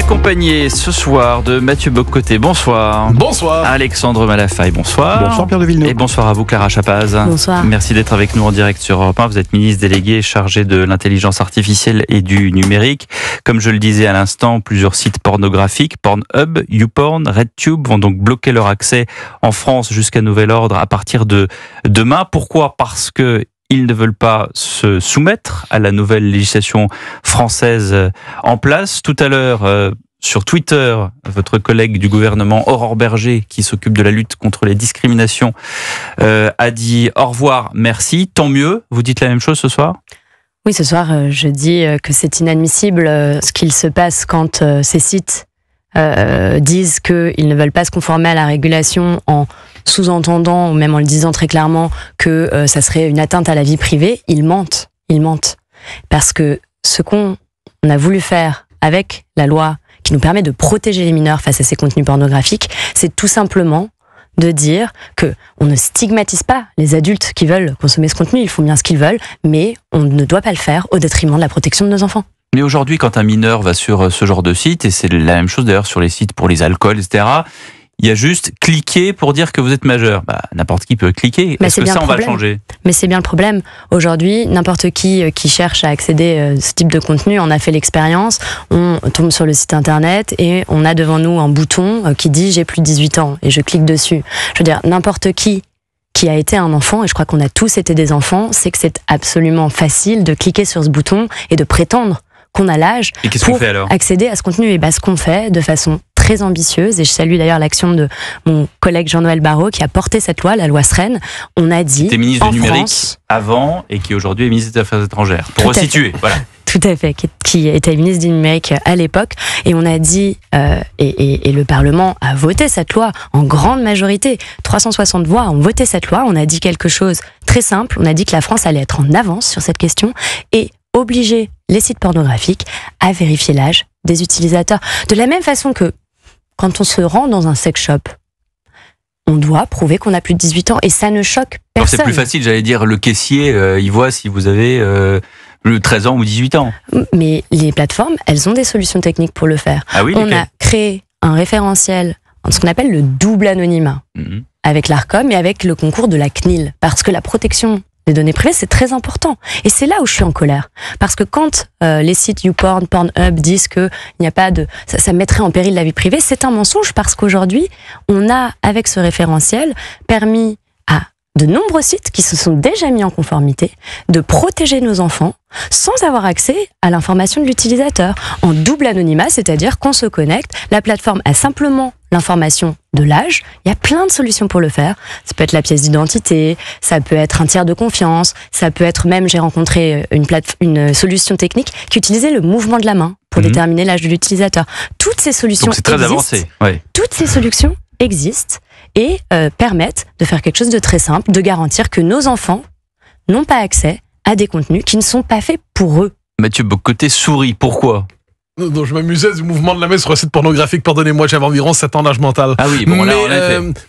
Accompagné ce soir de Mathieu Bock-Côté, bonsoir. Bonsoir. Alexandre Malafaille, bonsoir. Bonsoir Pierre de Villeneuve. Et bonsoir à vous Clara Chapaz. Bonsoir. Merci d'être avec nous en direct sur Europe 1. Vous êtes ministre délégué chargé de l'intelligence artificielle et du numérique. Comme je le disais à l'instant, plusieurs sites pornographiques, Pornhub, YouPorn, RedTube vont donc bloquer leur accès en France jusqu'à nouvel ordre à partir de demain. Pourquoi ? Parce que ils ne veulent pas se soumettre à la nouvelle législation française en place. Tout à l'heure, sur Twitter, votre collègue du gouvernement, Aurore Berger, qui s'occupe de la lutte contre les discriminations, a dit au revoir, merci, tant mieux. Vous dites la même chose ce soir ? Oui, ce soir, je dis que c'est inadmissible ce qu'il se passe quand ces sites disent qu'ils ne veulent pas se conformer à la régulation en sous-entendant, ou même en le disant très clairement, que ça serait une atteinte à la vie privée. Ils mentent. Parce que ce qu'on a voulu faire avec la loi qui nous permet de protéger les mineurs face à ces contenus pornographiques, c'est tout simplement de dire que on ne stigmatise pas les adultes qui veulent consommer ce contenu, ils font bien ce qu'ils veulent, mais on ne doit pas le faire au détriment de la protection de nos enfants. Mais aujourd'hui, quand un mineur va sur ce genre de site, et c'est la même chose d'ailleurs sur les sites pour les alcools, etc., il y a juste cliquer pour dire que vous êtes majeur. N'importe qui peut cliquer. Est-ce que ça, on va le changer ? Mais c'est bien le problème. Aujourd'hui, n'importe qui cherche à accéder à ce type de contenu en a fait l'expérience. On tombe sur le site internet et on a devant nous un bouton qui dit « j'ai plus de 18 ans » et je clique dessus. Je veux dire, n'importe qui a été un enfant, et je crois qu'on a tous été des enfants, c'est que c'est absolument facile de cliquer sur ce bouton et de prétendre qu'on a l'âge pour accéder à ce contenu. Et ce qu'on fait de façon très ambitieuse, et je salue d'ailleurs l'action de mon collègue Jean-Noël Barrot qui a porté cette loi, la loi Sren. On a dit, était ministre du numérique France, avant et qui aujourd'hui est ministre des Affaires étrangères. Pour resituer, voilà. Tout à fait, qui était ministre du numérique à l'époque, et on a dit, et le Parlement a voté cette loi en grande majorité, 360 voix ont voté cette loi. On a dit quelque chose très simple, on a dit que la France allait être en avance sur cette question et obliger les sites pornographiques à vérifier l'âge des utilisateurs. De la même façon que quand on se rend dans un sex shop, on doit prouver qu'on a plus de 18 ans et ça ne choque personne. C'est plus facile, j'allais dire, le caissier, il voit si vous avez 13 ans ou 18 ans. Mais les plateformes, elles ont des solutions techniques pour le faire. Ah oui, on a créé un référentiel, ce qu'on appelle le double anonymat, avec l'ARCOM et avec le concours de la CNIL, parce que la protection des données privées, c'est très important. Et c'est là où je suis en colère. Parce que quand les sites YouPorn, Pornhub disent qu'il n'y a pas de... ça mettrait en péril la vie privée, c'est un mensonge parce qu'aujourd'hui, on a, avec ce référentiel, permis à de nombreux sites qui se sont déjà mis en conformité de protéger nos enfants sans avoir accès à l'information de l'utilisateur. En double anonymat, c'est-à-dire qu'on se connecte, la plateforme a simplement l'information de l'âge, il y a plein de solutions pour le faire. Ça peut être la pièce d'identité, ça peut être un tiers de confiance, ça peut être même, j'ai rencontré une solution technique qui utilisait le mouvement de la main pour déterminer l'âge de l'utilisateur. Toutes ces solutions existent. Donc c'est très avancé. Ouais. Toutes ces solutions existent et permettent de faire quelque chose de très simple, de garantir que nos enfants n'ont pas accès à des contenus qui ne sont pas faits pour eux. Mathieu Bock-Côté sourit, pourquoi ? Non, je m'amusais du mouvement de la main sur un site pornographique, pardonnez-moi, j'avais environ 7 ans d'âge mental. Ah oui, bon,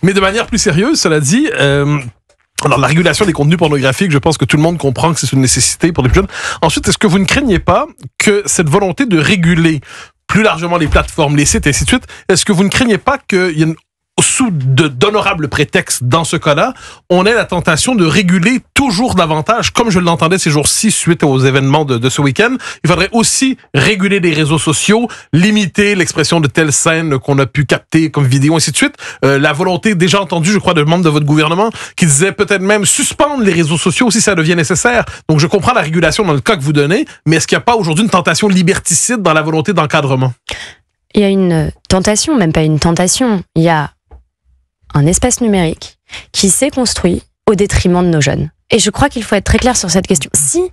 mais de manière plus sérieuse, cela dit, alors la régulation des contenus pornographiques, je pense que tout le monde comprend que c'est une nécessité pour les plus jeunes. Ensuite, est-ce que vous ne craignez pas que cette volonté de réguler plus largement les plateformes, les sites, et ainsi de suite, est-ce que vous ne craignez pas qu'il y ait sous d'honorables prétextes, dans ce cas-là, on ait la tentation de réguler toujours davantage, comme je l'entendais ces jours-ci suite aux événements de ce week-end. Il faudrait aussi réguler les réseaux sociaux, limiter l'expression de telles scènes qu'on a pu capter comme vidéo, ainsi de suite. La volonté déjà entendue, je crois, de membres de votre gouvernement qui disait peut-être même suspendre les réseaux sociaux si ça devient nécessaire. Donc je comprends la régulation dans le cas que vous donnez, mais est-ce qu'il n'y a pas aujourd'hui une tentation liberticide dans la volonté d'encadrement? Il y a une tentation, même pas une tentation. Il y a un espace numérique qui s'est construit au détriment de nos jeunes. Et je crois qu'il faut être très clair sur cette question. Si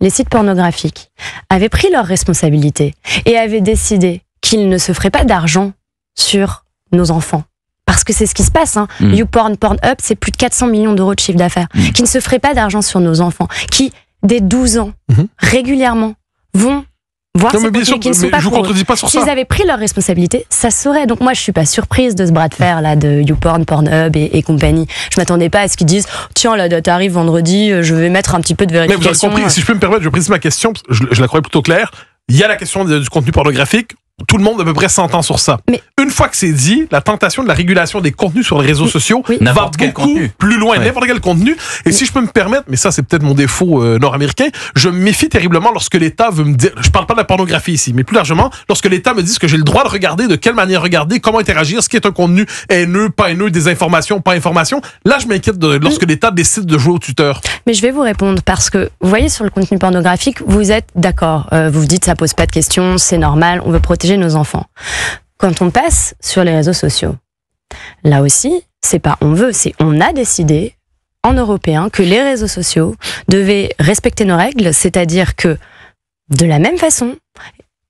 les sites pornographiques avaient pris leurs responsabilités et avaient décidé qu'ils ne se feraient pas d'argent sur nos enfants, parce que c'est ce qui se passe, YouPorn, Pornhub, c'est plus de 400 millions d'euros de chiffre d'affaires, qui ne se feraient pas d'argent sur nos enfants, qui, dès 12 ans, régulièrement, vont voir ces contenus qui ne sont pas pour eux. S'ils avaient pris leurs responsabilités, ça serait. Donc moi, je suis pas surprise de ce bras de fer là de YouPorn, Pornhub et compagnie. Je m'attendais pas à ce qu'ils disent tiens, la date arrive vendredi, je vais mettre un petit peu de vérification. Mais vous avez compris, si je peux me permettre, je précise ma question, je la croyais plutôt claire. Il y a la question du contenu pornographique. tout le monde à peu près s'entend sur ça. Mais une fois que c'est dit, la tentation de la régulation des contenus sur les réseaux sociaux va beaucoup plus loin, n'importe quel contenu. Et si je peux me permettre, mais ça c'est peut-être mon défaut nord-américain, je me méfie terriblement lorsque l'État veut me dire, je parle pas de la pornographie ici, mais plus largement, lorsque l'État me dit que j'ai le droit de regarder, de quelle manière regarder, comment interagir, ce qui est un contenu haineux, pas haineux, des informations, pas informations. Là, je m'inquiète lorsque l'État décide de jouer au tuteur. Mais je vais vous répondre parce que, vous voyez, sur le contenu pornographique, vous êtes d'accord. Vous vous dites, ça pose pas de questions, c'est normal, on veut protéger nos enfants. Quand on passe sur les réseaux sociaux, là aussi, c'est pas on veut, c'est on a décidé, en européen, que les réseaux sociaux devaient respecter nos règles, c'est-à-dire que, de la même façon,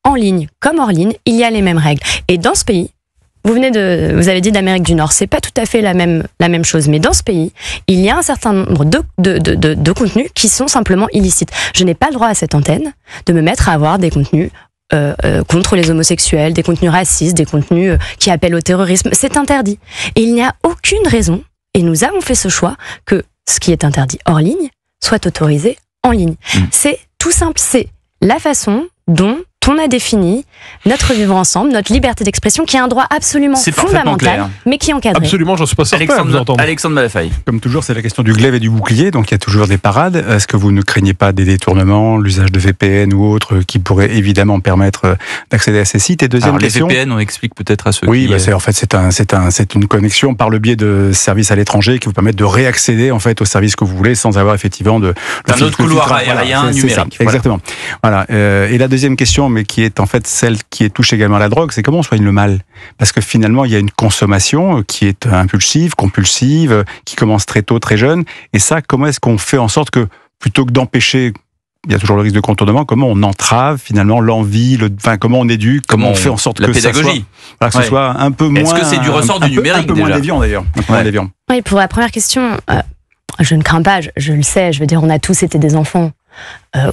en ligne comme hors ligne, il y a les mêmes règles. Et dans ce pays, vous avez dit d'Amérique du Nord, c'est pas tout à fait la même chose, mais dans ce pays, il y a un certain nombre de contenus qui sont simplement illicites. Je n'ai pas le droit à cette antenne de me mettre à avoir des contenus contre les homosexuels, des contenus racistes, des contenus qui appellent au terrorisme. C'est interdit. Et il n'y a aucune raison, et nous avons fait ce choix, que ce qui est interdit hors ligne soit autorisé en ligne. C'est tout simple, c'est la façon dont on a défini notre vivre ensemble, notre liberté d'expression, qui est un droit absolument fondamental, mais qui est encadré. Absolument, j'en suis pas certain. Alexandre Malafaille. Comme toujours, c'est la question du glaive et du bouclier, donc il y a toujours des parades. Est-ce que vous ne craignez pas des détournements, l'usage de VPN ou autres qui pourraient évidemment permettre d'accéder à ces sites? Et deuxième question. Les VPN, on explique peut-être à ceux qui... Oui, en fait, c'est une connexion par le biais de services à l'étranger qui vous permettent de réaccéder en fait aux services que vous voulez sans avoir effectivement un autre couloir aérien numérique. Exactement. Voilà. Et la deuxième question, mais qui est en fait celle qui touche également à la drogue, c'est comment on soigne le mal. Parce que finalement, il y a une consommation qui est impulsive, compulsive, qui commence très tôt, très jeune. Et ça, comment est-ce qu'on fait en sorte que, plutôt que d'empêcher, il y a toujours le risque de contournement, comment on entrave finalement l'envie, comment on éduque, comment on fait en sorte que pédagogie. Que ce soit un peu moins... Est-ce que c'est du ressort du numérique, un peu moins déviant d'ailleurs. Oui, pour la première question, je ne crains pas, je le sais, je veux dire, on a tous été des enfants.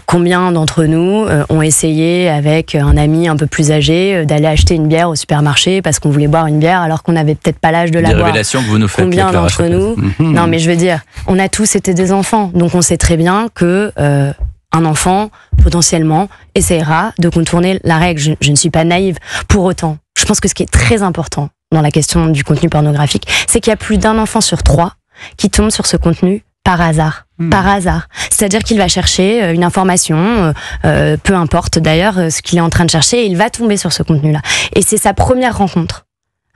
Combien d'entre nous ont essayé avec un ami un peu plus âgé d'aller acheter une bière au supermarché parce qu'on voulait boire une bière alors qu'on n'avait peut-être pas l'âge de la boire. Des révélations que vous nous faites. Combien d'entre nous Non, mais je veux dire, on a tous été des enfants, donc on sait très bien que un enfant potentiellement essaiera de contourner la règle. Je ne suis pas naïve. Pour autant, je pense que ce qui est très important dans la question du contenu pornographique, c'est qu'il y a plus d'un enfant sur 3 qui tombe sur ce contenu par hasard. Par hasard. C'est-à-dire qu'il va chercher une information, peu importe d'ailleurs ce qu'il est en train de chercher, et il va tomber sur ce contenu-là. Et c'est sa première rencontre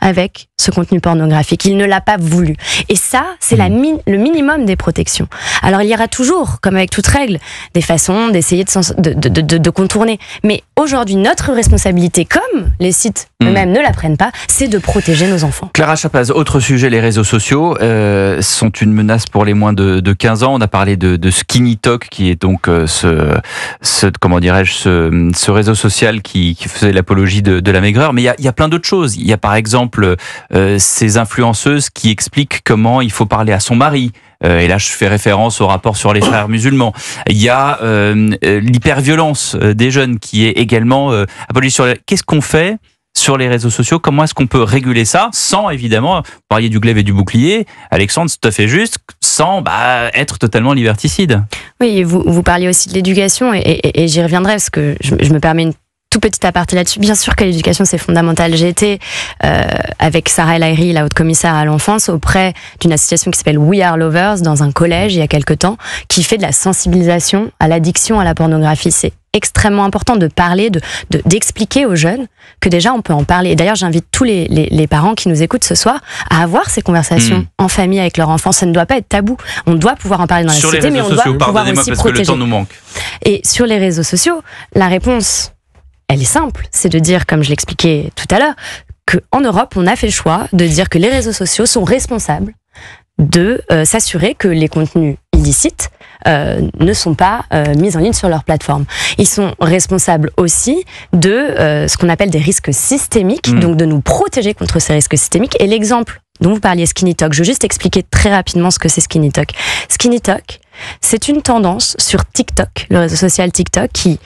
avec ce contenu pornographique. Il ne l'a pas voulu. Et ça, c'est le minimum des protections. Alors, il y aura toujours, comme avec toute règle, des façons d'essayer de contourner. Mais aujourd'hui, notre responsabilité, comme les sites eux-mêmes ne la prennent pas, c'est de protéger nos enfants. Clara Chapaz, autre sujet, les réseaux sociaux sont une menace pour les moins de 15 ans. On a parlé de Skinny Talk, qui est donc ce réseau social qui faisait l'apologie de la maigreur. Mais il y a plein d'autres choses. Il y a par exemple ces influenceuses qui expliquent comment il faut parler à son mari. Et là, je fais référence au rapport sur les frères musulmans. Il y a l'hyperviolence des jeunes qui est également apologie sur... Qu'est-ce qu'on fait sur les réseaux sociaux? Comment est-ce qu'on peut réguler ça sans, évidemment, vous parliez du glaive et du bouclier, Alexandre, c'est tout à fait juste, sans être totalement liberticide? Oui, vous parliez aussi de l'éducation et j'y reviendrai parce que je me permets une tout petit aparté là-dessus. Bien sûr que l'éducation, c'est fondamental. J'ai été avec Sarah El Haïry, la haute commissaire à l'enfance, auprès d'une association qui s'appelle We Are Lovers, dans un collège il y a quelque temps, qui fait de la sensibilisation à l'addiction à la pornographie. C'est extrêmement important de parler, d'expliquer aux jeunes que déjà on peut en parler. Et d'ailleurs, j'invite tous les parents qui nous écoutent ce soir à avoir ces conversations en famille avec leur enfant. Ça ne doit pas être tabou. On doit pouvoir en parler dans la société, mais on doit pouvoir aussi protéger. Le temps nous manque. Et sur les réseaux sociaux, la réponse, elle est simple, c'est de dire, comme je l'expliquais tout à l'heure, qu'en Europe, on a fait le choix de dire que les réseaux sociaux sont responsables de s'assurer que les contenus illicites ne sont pas mis en ligne sur leur plateforme. Ils sont responsables aussi de ce qu'on appelle des risques systémiques, donc de nous protéger contre ces risques systémiques. Et l'exemple dont vous parliez, Skinny Talk, je vais juste expliquer très rapidement ce que c'est Skinny Talk. Skinny Talk, c'est une tendance sur TikTok, le réseau social TikTok, qui...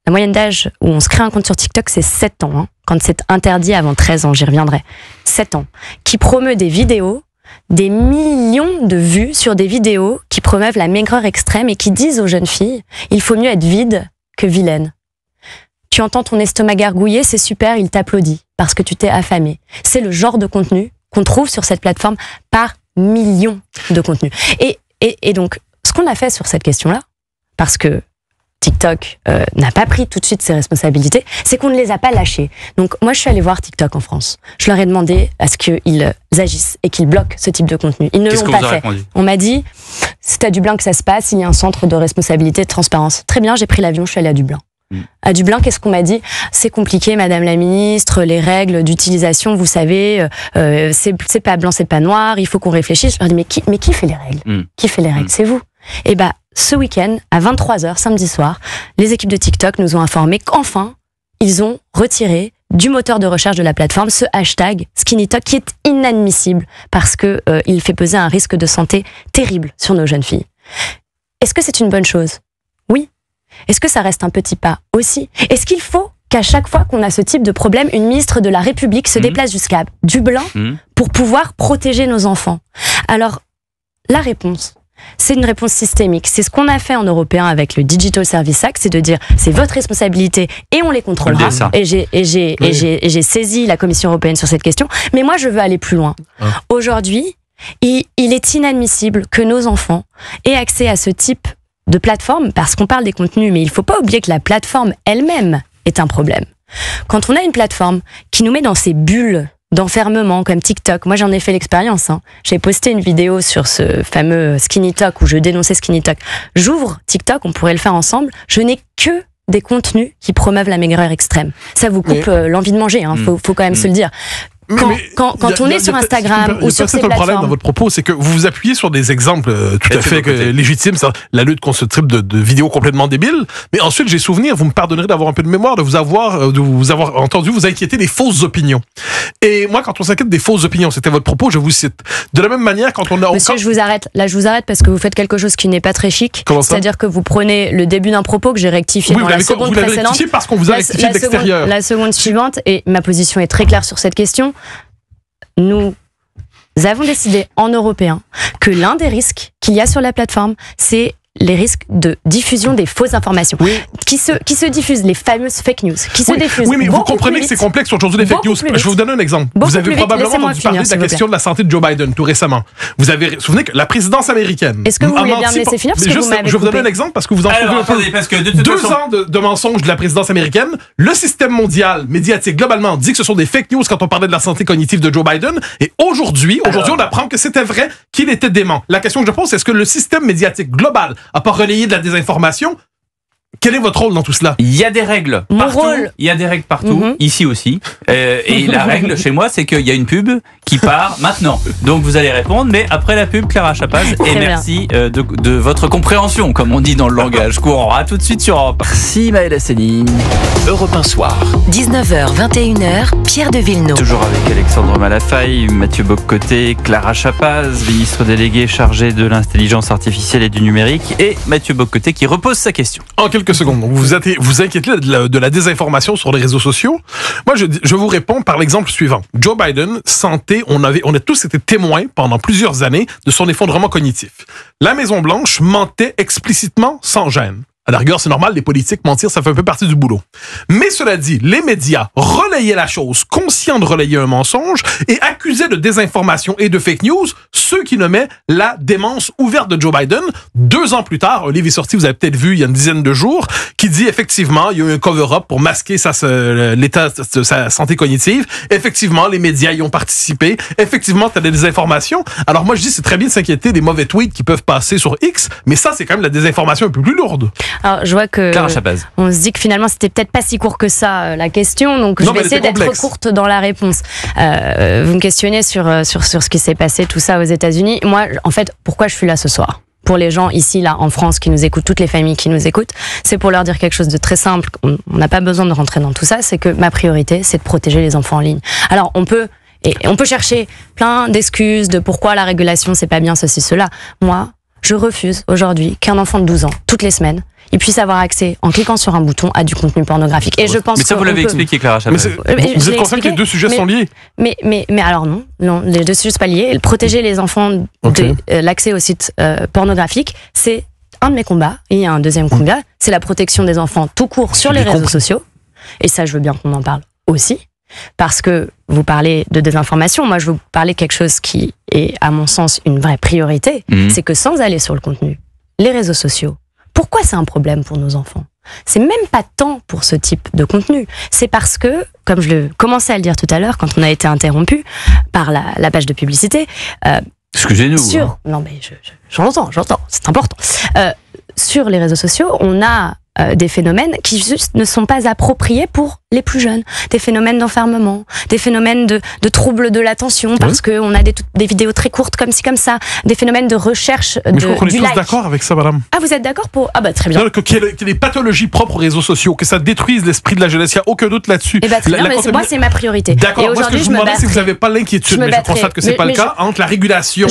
La moyenne d'âge où on se crée un compte sur TikTok, c'est 7 ans. Quand c'est interdit avant 13 ans, j'y reviendrai. 7 ans. Qui promeut des vidéos, des millions de vues sur des vidéos qui promeuvent la maigreur extrême et qui disent aux jeunes filles, il faut mieux être vide que vilaine. tu entends ton estomac gargouiller, c'est super, il t'applaudit parce que tu t'es affamé. C'est le genre de contenu qu'on trouve sur cette plateforme par millions de contenus. Et donc, ce qu'on a fait sur cette question-là, parce que TikTok n'a pas pris tout de suite ses responsabilités, c'est qu'on ne les a pas lâchés. Donc moi, je suis allée voir TikTok en France. Je leur ai demandé à ce qu'ils agissent et qu'ils bloquent ce type de contenu. Ils ne l'ont pas fait. On m'a dit, c'est à Dublin que ça se passe, il y a un centre de responsabilité et de transparence. Très bien, j'ai pris l'avion, je suis allée à Dublin. À Dublin, qu'est-ce qu'on m'a dit? C'est compliqué, Madame la Ministre, les règles d'utilisation, vous savez, c'est pas blanc, c'est pas noir, il faut qu'on réfléchisse. Je leur dis, mais qui fait les règles? Qui fait les règles? C'est vous. Et ce week-end, à 23h, samedi soir, les équipes de TikTok nous ont informé qu'enfin, ils ont retiré du moteur de recherche de la plateforme ce hashtag SkinnyTok qui est inadmissible parce que il fait peser un risque de santé terrible sur nos jeunes filles. Est-ce que c'est une bonne chose? Oui. Est-ce que ça reste un petit pas aussi? Est-ce qu'il faut qu'à chaque fois qu'on a ce type de problème, une ministre de la République se déplace jusqu'à Dublin pour pouvoir protéger nos enfants? Alors, la réponse, c'est une réponse systémique. C'est ce qu'on a fait en européen avec le Digital Service Act, c'est de dire c'est votre responsabilité et on les contrôlera. Et j'ai saisi la Commission européenne sur cette question. Mais moi, je veux aller plus loin. Aujourd'hui, il est inadmissible que nos enfants aient accès à ce type de plateforme, parce qu'on parle des contenus, mais il ne faut pas oublier que la plateforme elle-même est un problème. Quand on a une plateforme qui nous met dans ces bulles d'enfermement comme TikTok, moi j'en ai fait l'expérience, j'ai posté une vidéo sur ce fameux SkinnyTok où je dénonçais SkinnyTok. J'ouvre TikTok, on pourrait le faire ensemble, je n'ai que des contenus qui promeuvent la maigreur extrême. Ça vous coupe l'envie de manger, faut quand même se le dire. Quand on est sur Instagram ou sur ces plateformes... Le problème dans votre propos, c'est que vous vous appuyez sur des exemples tout à fait légitimes, la lutte contre ce type de vidéos complètement débiles, mais ensuite j'ai souvenir, vous me pardonnerez d'avoir un peu de mémoire, de vous avoir entendu vous inquiéter des fausses opinions. Et moi, quand on s'inquiète des fausses opinions, c'était votre propos, je vous cite. De la même manière, quand on a... Monsieur, je vous arrête parce que vous faites quelque chose qui n'est pas très chic. C'est-à-dire que vous prenez le début d'un propos que j'ai rectifié dans la seconde précédente. Vous l'avez rectifié parce qu'on vous a rectifié de l'extérieur. La seconde suivante, et ma position est très claire sur cette question, nous avons décidé en européen que l'un des risques qu'il y a sur la plateforme, c'est les risques de diffusion des fausses informations qui se diffusent, les fameuses fake news, qui se diffusent. Oui, mais vous comprenez que c'est complexe aujourd'hui les fake news. Je vais vous donner un exemple. Vous avez probablement entendu parler de la question de la santé de Joe Biden tout récemment. Vous avez souvenez que la présidence américaine. Est-ce que vous voulez bien me laisser finir parce que vous m'avez Je vais vous donner un exemple parce que vous en trouvez un peu. Parce que 2 ans de mensonges de la présidence américaine, le système mondial médiatique globalement dit que ce sont des fake news quand on parlait de la santé cognitive de Joe Biden. Et aujourd'hui, on apprend que c'était vrai, qu'il était dément. La question que je pose, c'est est-ce que le système médiatique global a pas relayé de la désinformation? Quel est votre rôle dans tout cela? Il y a des règles partout. Il y a des règles partout, ici aussi. Et la règle chez moi, c'est qu'il y a une pub qui part maintenant. Donc vous allez répondre, mais après la pub, Clara Chapaz. Et merci de votre compréhension, comme on dit dans le langage courant. À tout de suite sur Europe 1. Merci Maëlle Asseni. Europe 1 Soir. 19h, 21h, Pierre de Villeneuve. Toujours avec Alexandre Malafaille, Mathieu Bock-Côté, Clara Chapaz, ministre délégué chargé de l'intelligence artificielle et du numérique, et Mathieu Bock-Côté qui repose sa question. En quelques secondes. Donc vous inquiétez de la désinformation sur les réseaux sociaux. Moi, je vous réponds par l'exemple suivant. Joe Biden, santé, on a tous été témoins pendant plusieurs années de son effondrement cognitif. La Maison-Blanche mentait explicitement sans gêne. À la rigueur, c'est normal, les politiques mentir, ça fait un peu partie du boulot. Mais cela dit, les médias relayaient la chose, conscients de relayer un mensonge, et accusaient de désinformation et de fake news ceux qui nommaient la démence ouverte de Joe Biden. 2 ans plus tard, un livre est sorti, vous avez peut-être vu il y a une dizaine de jours, qui dit effectivement, il y a eu un cover-up pour masquer l'état de sa santé cognitive. Effectivement, les médias y ont participé. Effectivement, tu as des désinformations. Alors moi, je dis, c'est très bien de s'inquiéter des mauvais tweets qui peuvent passer sur X, mais ça, c'est quand même la désinformation un peu plus lourde. Alors, je vois que on se dit que finalement c'était peut-être pas si court que ça la question, donc je vais essayer d'être courte dans la réponse. Vous me questionnez sur ce qui s'est passé tout ça aux États-Unis. Moi, en fait, pourquoi je suis là ce soir? Pour les gens ici, là, en France, qui nous écoutent, toutes les familles qui nous écoutent, c'est pour leur dire quelque chose de très simple. On n'a pas besoin de rentrer dans tout ça. C'est que ma priorité, c'est de protéger les enfants en ligne. Alors, on peut chercher plein d'excuses de pourquoi la régulation c'est pas bien, ceci, cela. Moi, je refuse aujourd'hui qu'un enfant de 12 ans, toutes les semaines, il puisse avoir accès, en cliquant sur un bouton, à du contenu pornographique. Et je pense mais ça, vous l'avez expliqué, Clara Chapaz. Vous êtes conscient que les 2 sujets sont liés? Mais alors non, les 2 sujets sont pas liés. Protéger les enfants de l'accès aux sites pornographiques, c'est un de mes combats. Et il y a un deuxième combat, c'est la protection des enfants tout court sur les réseaux sociaux. Et ça, je veux bien qu'on en parle aussi. Parce que vous parlez de désinformation, moi je veux vous parler de quelque chose qui est à mon sens une vraie priorité, c'est que sans aller sur le contenu, les réseaux sociaux, pourquoi c'est un problème pour nos enfants ? C'est même pas tant pour ce type de contenu, c'est parce que, comme je le commençais à le dire tout à l'heure, quand on a été interrompu par la page de publicité, excusez-nous. Non mais j'entends, c'est important. Sur les réseaux sociaux, on a des phénomènes qui juste ne sont pas appropriés pour les plus jeunes. Des phénomènes d'enfermement, des phénomènes de troubles de l'attention, parce qu'on a des vidéos très courtes comme ci, comme ça, des phénomènes de recherche Mais je crois qu'on est du tous like. d'accord avec ça, madame. Ah, vous êtes d'accord pour... Ah bah très bien. Qu'il y ait des pathologies propres aux réseaux sociaux, que ça détruise l'esprit de la jeunesse, il n'y a aucun doute là-dessus. Eh ben, très bien, moi c'est ma priorité. D'accord, et moi ce que je vous demandais, c'est que vous n'avez pas l'inquiétude, mais je constate que c'est pas le cas, entre la régulation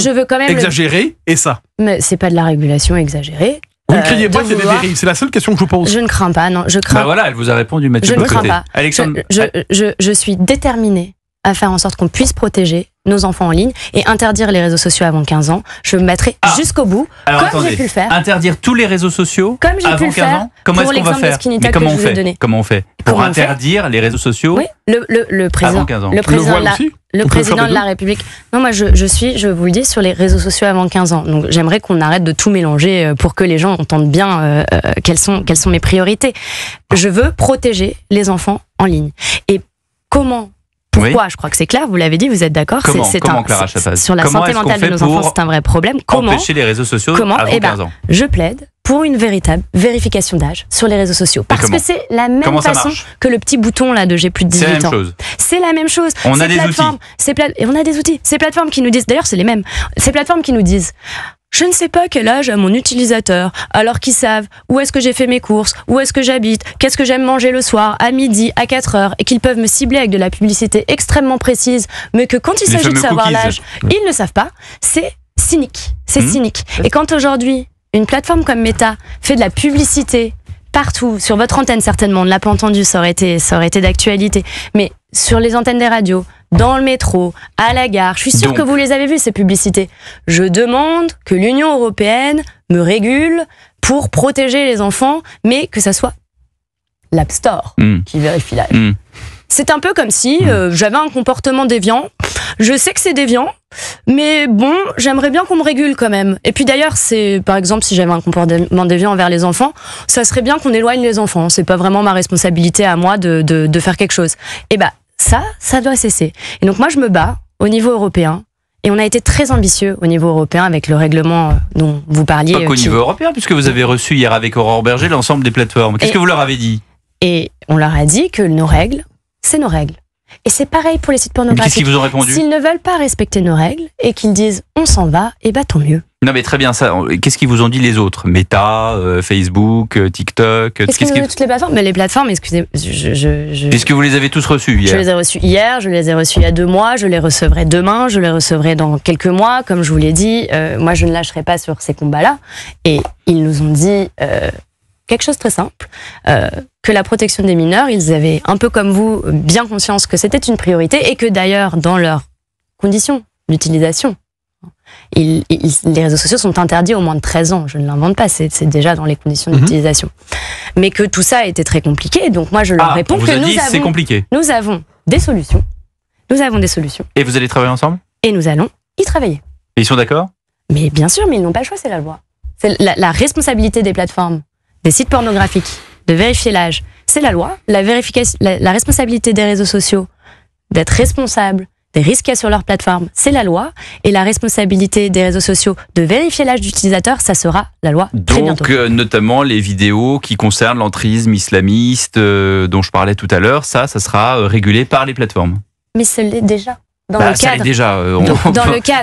exagérée et ça. Mais c'est pas de la régulation exagérée. Vous ne craignez pas qu'il y ait des dérives? C'est la seule question que je vous pose. Je ne crains pas, non. Je crains. Bah voilà, elle vous a répondu, Mathieu. Je ne crains pas. Alexandre... Je suis déterminée à faire en sorte qu'on puisse protéger nos enfants en ligne et interdire les réseaux sociaux avant 15 ans. Je me battrai jusqu'au bout, comme j'ai pu le faire. Interdire tous les réseaux sociaux comme j'ai pu le faire Comment est-ce qu'on va faire? Mais comment on fait? Comment on fait pour interdire les réseaux sociaux? Oui, le président, avant 15 ans. Le président de la République. Non, moi je vous le dis, sur les réseaux sociaux avant 15 ans. Donc j'aimerais qu'on arrête de tout mélanger pour que les gens entendent bien quelles sont mes priorités. Je veux protéger les enfants en ligne. Et comment? Pourquoi? Je crois que c'est clair, vous l'avez dit, vous êtes d'accord. Comment, Clara Chapaz? Sur la santé mentale de nos enfants, c'est un vrai problème. Comment empêcher les réseaux sociaux avant 15 ans? Je plaide pour une véritable vérification d'âge sur les réseaux sociaux. Parce que c'est la même façon que le petit bouton là de j'ai plus de 18 ans. C'est la même chose. On a des outils. Et on a des outils. Ces plateformes qui nous disent, d'ailleurs c'est les mêmes, ces plateformes qui nous disent je ne sais pas quel âge a mon utilisateur, alors qu'ils savent où est-ce que j'ai fait mes courses, où est-ce que j'habite, qu'est-ce que j'aime manger le soir, à midi, à 4 heures, et qu'ils peuvent me cibler avec de la publicité extrêmement précise, mais que quand il s'agit de savoir l'âge, ils ne savent pas, c'est cynique. C'est cynique. Et quand aujourd'hui, une plateforme comme Meta fait de la publicité partout, sur votre antenne certainement, on ne l'a pas entendu, ça aurait été d'actualité, mais sur les antennes des radios, dans le métro, à la gare, je suis sûre que vous les avez vues ces publicités. Je demande que l'Union européenne me régule pour protéger les enfants, mais que ça soit l'App Store qui vérifie l'âge. C'est un peu comme si j'avais un comportement déviant. Je sais que c'est déviant, mais bon, j'aimerais bien qu'on me régule quand même. Et puis d'ailleurs, c'est par exemple si j'avais un comportement déviant envers les enfants, ça serait bien qu'on éloigne les enfants. C'est pas vraiment ma responsabilité à moi de faire quelque chose. Et bah ça doit cesser. Et donc moi je me bats au niveau européen. Et on a été très ambitieux au niveau européen avec le règlement dont vous parliez. Pas qu'au niveau européen, puisque vous avez reçu hier avec Aurore Berger l'ensemble des plateformes. Qu'est-ce que vous leur avez dit? Et on leur a dit que nos règles, c'est nos règles. Et c'est pareil pour les sites pornographiques. Qu'est-ce qu'ils vous ont répondu? S'ils ne veulent pas respecter nos règles et qu'ils disent on s'en va, et bah tant mieux. Non mais très bien ça. Qu'est-ce qu'ils vous ont dit les autres? Meta, Facebook, TikTok. Qu'est-ce qu'ils ont dit toutes les plateformes? Mais les plateformes, excusez, Est-ce que vous les avez tous reçus hier? Je les ai reçus hier, je les ai reçus il y a 2 mois, je les recevrai demain, je les recevrai dans quelques mois. Comme je vous l'ai dit, moi je ne lâcherai pas sur ces combats-là. Et ils nous ont dit quelque chose de très simple, que la protection des mineurs, ils avaient un peu comme vous bien conscience que c'était une priorité et que d'ailleurs dans leurs conditions d'utilisation, les réseaux sociaux sont interdits aux moins de 13 ans. Je ne l'invente pas, c'est déjà dans les conditions d'utilisation. Mais que tout ça a été très compliqué, donc moi je leur réponds que nous avons des solutions. Nous avons des solutions. Et vous allez travailler ensemble? Et nous allons y travailler. Et ils sont d'accord? Mais bien sûr, mais ils n'ont pas le choix, c'est la loi. C'est la responsabilité des plateformes, des sites pornographiques, de vérifier l'âge. C'est la loi. La responsabilité des réseaux sociaux d'être responsables des risques qu'il y a sur leur plateforme, c'est la loi. Et la responsabilité des réseaux sociaux de vérifier l'âge d'utilisateur, ça sera la loi très bientôt. Donc, notamment les vidéos qui concernent l'entrisme islamiste dont je parlais tout à l'heure, ça sera régulé par les plateformes. Mais ça l'est déjà. Dans le ça cadre. Est déjà.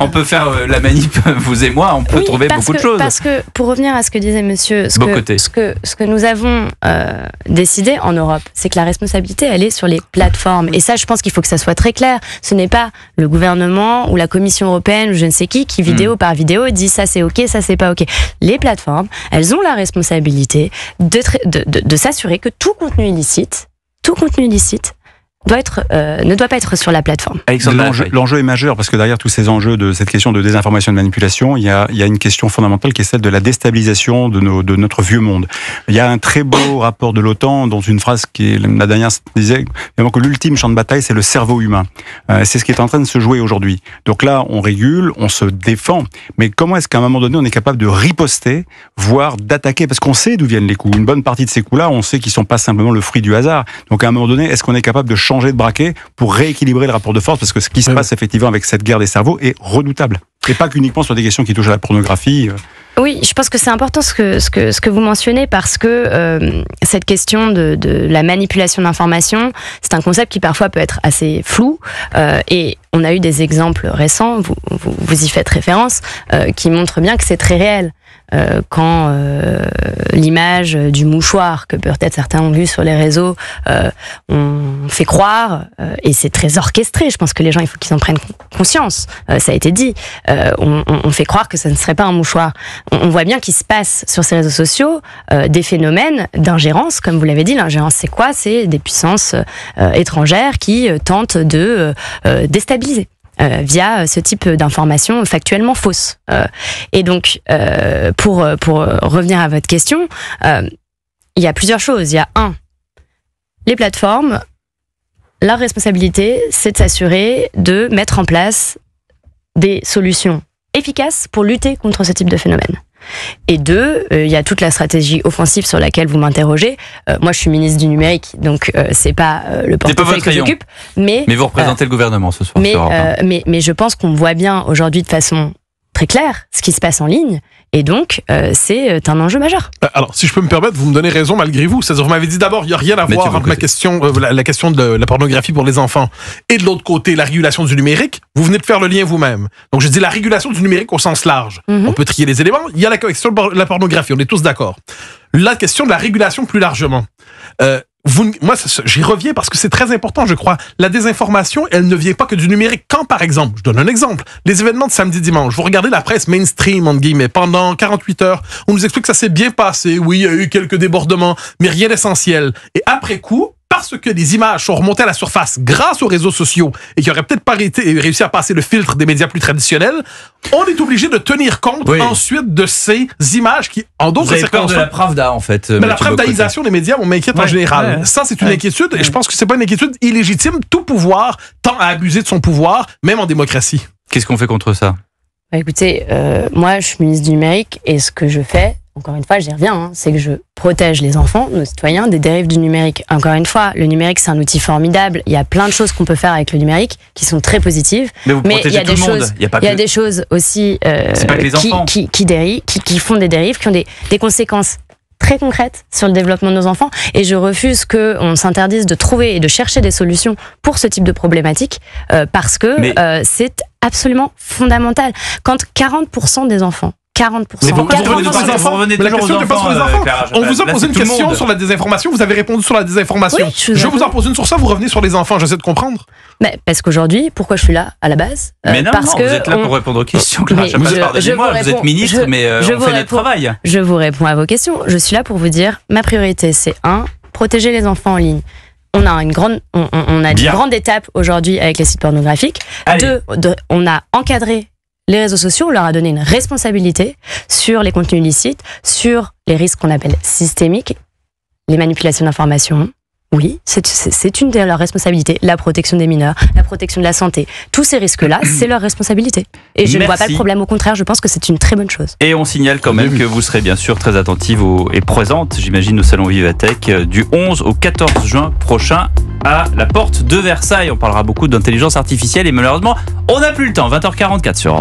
On peut faire la manip, vous et moi, on peut trouver beaucoup de choses. Parce que, pour revenir à ce que disait monsieur, ce que nous avons décidé en Europe, c'est que la responsabilité, elle est sur les plateformes. Et ça, je pense qu'il faut que ça soit très clair. Ce n'est pas le gouvernement ou la Commission européenne ou je ne sais qui vidéo par vidéo, dit ça c'est ok, ça c'est pas ok. Les plateformes, elles ont la responsabilité de s'assurer que tout contenu illicite ne doit pas être sur la plateforme. L'enjeu est majeur parce que derrière tous ces enjeux de cette question de désinformation et de manipulation, il y a une question fondamentale qui est celle de la déstabilisation de notre vieux monde. Il y a un très beau rapport de l'OTAN dont une phrase qui est la dernière disait que l'ultime champ de bataille c'est le cerveau humain. C'est ce qui est en train de se jouer aujourd'hui. Donc là, on régule, on se défend, mais comment est-ce qu'à un moment donné on est capable de riposter, voire d'attaquer, parce qu'on sait d'où viennent les coups. Une bonne partie de ces coups-là, on sait qu'ils sont pas simplement le fruit du hasard. Donc à un moment donné, est-ce qu'on est capable de changer de braquet pour rééquilibrer le rapport de force, parce que ce qui se passe effectivement avec cette guerre des cerveaux est redoutable. Et pas qu'uniquement sur des questions qui touchent à la pornographie. Oui, je pense que c'est important ce que vous mentionnez parce que cette question de la manipulation d'informations, c'est un concept qui parfois peut être assez flou et on a eu des exemples récents, vous y faites référence, qui montrent bien que c'est très réel. Quand l'image du mouchoir que peut-être certains ont vu sur les réseaux, on fait croire, et c'est très orchestré, je pense que les gens, il faut qu'ils en prennent conscience, ça a été dit, on fait croire que ça ne serait pas un mouchoir. On voit bien qu'il se passe sur ces réseaux sociaux des phénomènes d'ingérence, comme vous l'avez dit. L'ingérence, c'est quoi? C'est des puissances étrangères qui tentent de déstabiliser via ce type d'informations factuellement fausses. Et donc, pour revenir à votre question, il y a plusieurs choses. Il y a les plateformes, leur responsabilité, c'est de s'assurer de mettre en place des solutions efficaces pour lutter contre ce type de phénomène. Et il y a toute la stratégie offensive sur laquelle vous m'interrogez. Moi, je suis ministre du numérique, donc c'est pas le portefeuille que j'occupe. Mais vous représentez le gouvernement ce soir. Mais je pense qu'on voit bien aujourd'hui de façon très claire ce qui se passe en ligne. Et donc, c'est un enjeu majeur. Alors, si je peux me permettre, vous me donnez raison malgré vous. C'est-à-dire, vous m'avez dit d'abord, il n'y a rien à voir entre la question de la pornographie pour les enfants et de l'autre côté, la régulation du numérique. Vous venez de faire le lien vous-même. Donc, je dis la régulation du numérique au sens large. On peut trier les éléments. Il y a la question de la pornographie. On est tous d'accord. La question de la régulation plus largement. Moi, j'y reviens parce que c'est très important, je crois. La désinformation, elle ne vient pas que du numérique. Quand, par exemple, je donne un exemple, les événements de samedi-dimanche, vous regardez la presse mainstream, entre guillemets, pendant 48 heures, on nous explique que ça s'est bien passé, oui, il y a eu quelques débordements, mais rien d'essentiel. Et après coup, parce que des images sont remontées à la surface grâce aux réseaux sociaux et qui n'auraient peut-être pas réussi à passer le filtre des médias plus traditionnels, on est obligé de tenir compte ensuite de ces images qui, en d'autres circonstances... Vous avez peur de la Pravda, en fait. Mais la pravdaïsation des médias m'inquiète en général. Ça, c'est une inquiétude et je pense que c'est pas une inquiétude illégitime. Tout pouvoir tend à abuser de son pouvoir, même en démocratie. Qu'est-ce qu'on fait contre ça? Écoutez, moi, je suis ministre du numérique et ce que je fais, encore une fois, j'y reviens, c'est que je protège les enfants, nos citoyens, des dérives du numérique. Encore une fois, le numérique, c'est un outil formidable. Il y a plein de choses qu'on peut faire avec le numérique qui sont très positives. Mais vous protégez tout le monde. Il y a des choses aussi qui font des dérives, qui ont des conséquences très concrètes sur le développement de nos enfants. Et je refuse qu'on s'interdise de trouver et de chercher des solutions pour ce type de problématique parce que c'est absolument fondamental. Quand 40% des enfants 40%. Mais vous revenez toujours aux enfants. On vous a posé une question sur la désinformation, vous avez répondu sur la désinformation. Oui, je vous en pose une sur ça, vous revenez sur les enfants, j'essaie de comprendre. Mais parce qu'aujourd'hui, pourquoi je suis là à la base? Mais non, vous êtes là pour répondre aux questions. Pardonnez-moi, vous êtes ministre, mais on fait notre travail. Je vous réponds à vos questions. Je suis là pour vous dire, ma priorité, c'est protéger les enfants en ligne. On a une grande étape aujourd'hui avec les sites pornographiques. 2, on a encadré les réseaux sociaux, on leur a donné une responsabilité sur les contenus illicites, sur les risques qu'on appelle systémiques, les manipulations d'informations. Oui, c'est une de leurs responsabilités. La protection des mineurs, la protection de la santé. Tous ces risques-là, c'est leur responsabilité. Et je ne vois pas le problème. Au contraire, je pense que c'est une très bonne chose. Et on signale quand même que vous serez bien sûr très attentive et présente, j'imagine, au Salon Vivatech du 11 au 14 juin prochain à la porte de Versailles. On parlera beaucoup d'intelligence artificielle et malheureusement, on n'a plus le temps. 20h44 sur